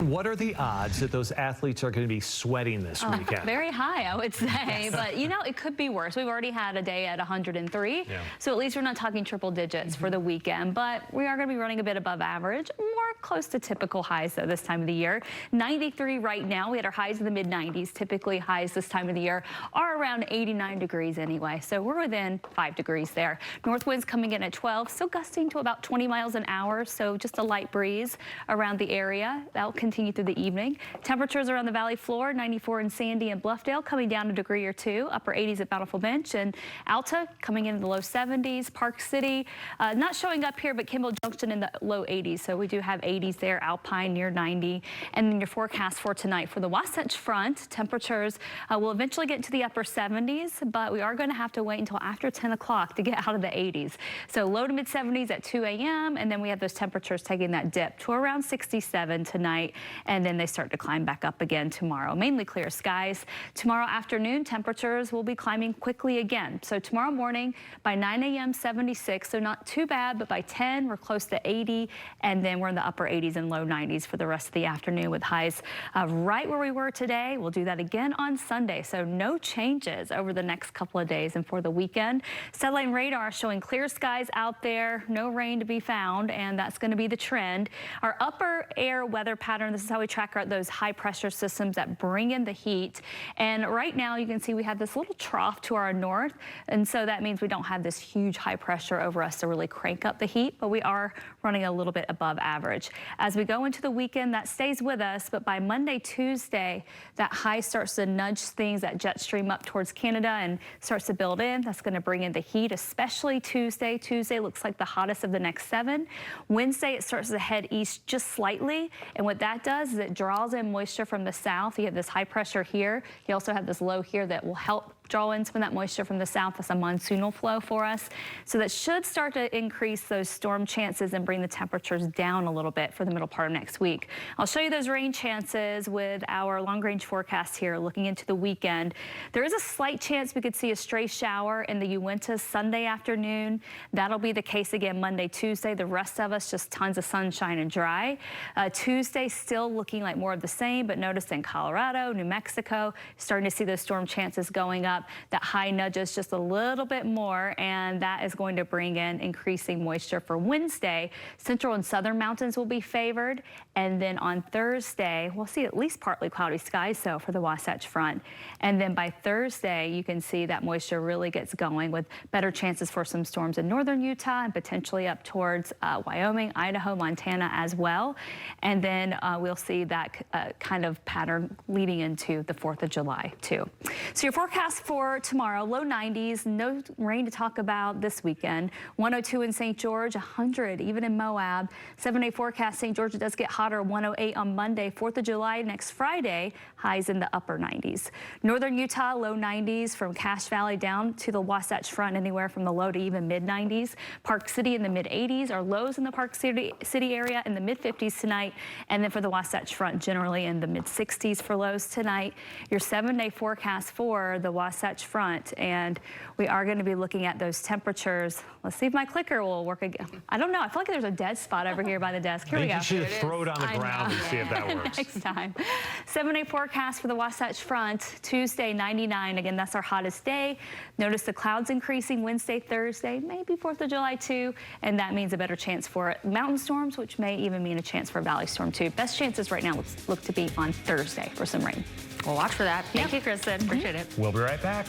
what are the odds that those athletes are going to be sweating this weekend? Very high, I would say. But, you know, it could be worse. We've already had a day at 103. Yeah. So at least we're not talking triple digits for the weekend. But we are going to be running a bit above average. More close to typical highs, though, this time of the year. 93 right now. We had our highs in the mid-90s. Typically, highs this time of the year are around 89 degrees anyway. So we're within 5 degrees there. North winds coming in at 12, still gusting to about 20 miles an hour. So just a light breeze around the area. That'll continue through the evening. Temperatures around the valley floor, 94 in Sandy and Bluffdale, coming down a degree or two. Upper 80s at Bountiful Bench, and Alta coming in the low 70s. Park City not showing up here, but Kimball Junction in the low 80s. So we do have 80s there. Alpine near 90. And then your forecast for tonight for the Wasatch Front, temperatures will eventually get into the upper 70s, but we are going to have to wait until after 10 o'clock to get out of the 80s. So low to mid 70s at 2 a.m. and then we have those temperatures taking that dip to around 67 tonight, and then they start to climb back up again tomorrow. Mainly clear skies. Tomorrow afternoon, temperatures will be climbing quickly again. So tomorrow morning by 9 a.m. 76, so not too bad, but by 10 we're close to 80, and then we're in the upper 80s and low 90s for the rest of the afternoon with highs right where we were today. We'll do that again on Sunday, so no changes over the next couple of days and for the weekend. Satellite and radar showing clear skies out there, no rain to be found, and that's going to be the trend. Our upper air weather pattern, this is how we track those high pressure systems that bring in the heat. And right now you can see we have this little trough to our north, and so that means we don't have this huge high pressure over us to really crank up the heat, but we are running a little bit above average. As we go into the weekend, that stays with us, but by Monday, Tuesday, that high starts to nudge things, that jet stream up towards Canada and starts to build in. That's going to bring in the heat, especially Tuesday. Tuesday looks like the hottest of the next 7. Wednesday, it starts to head east just slightly, and what that does is it draws in moisture from the south. You have this high pressure here. You also have this low here that will help draw in some of that moisture from the south. That's a monsoonal flow for us. So that should start to increase those storm chances and bring the temperatures down a little bit for the middle part of next week. I'll show you those rain chances with our long range forecast here looking into the weekend. There is a slight chance we could see a stray shower in the Uinta Sunday afternoon. That'll be the case again Monday, Tuesday. The rest of us just tons of sunshine and dry. Tuesday still looking like more of the same, but notice in Colorado, New Mexico, starting to see those storm chances going up. That high nudges just a little bit more, and that is going to bring in increasing moisture for Wednesday. Central and southern mountains will be favored, and then on Thursday we'll see at least partly cloudy skies so for the Wasatch Front, and then by Thursday you can see that moisture really gets going with better chances for some storms in northern Utah and potentially up towards Wyoming, Idaho, Montana as well, and then we'll see that kind of pattern leading into the 4th of July too. So your forecast for tomorrow, low 90s, no rain to talk about this weekend. 102 in St. George, 100 even in Moab. 7-day forecast, St. George does get hotter, 108 on Monday. 4th of July next Friday, highs in the upper 90s. Northern Utah, low 90s from Cache Valley down to the Wasatch Front, anywhere from the low to even mid 90s. Park City in the mid 80s. Our lows in the Park City area in the mid 50s tonight. And then for the Wasatch Front, generally in the mid 60s for lows tonight. Your 7-day forecast for the Wasatch Front, and we are going to be looking at those temperatures. Let's see if my clicker will work again. I don't know. I feel like there's a dead spot over here by the desk. Here we go. You should throw it on the ground and see if that works. Next time. 7-day forecast for the Wasatch Front. Tuesday, 99. Again, that's our hottest day. Notice the clouds increasing Wednesday, Thursday, maybe 4th of July too, and that means a better chance for mountain storms, which may even mean a chance for a valley storm too. Best chances right now look to be on Thursday for some rain. We'll watch for that. Thank you, Kristen. Appreciate it. We'll be right back.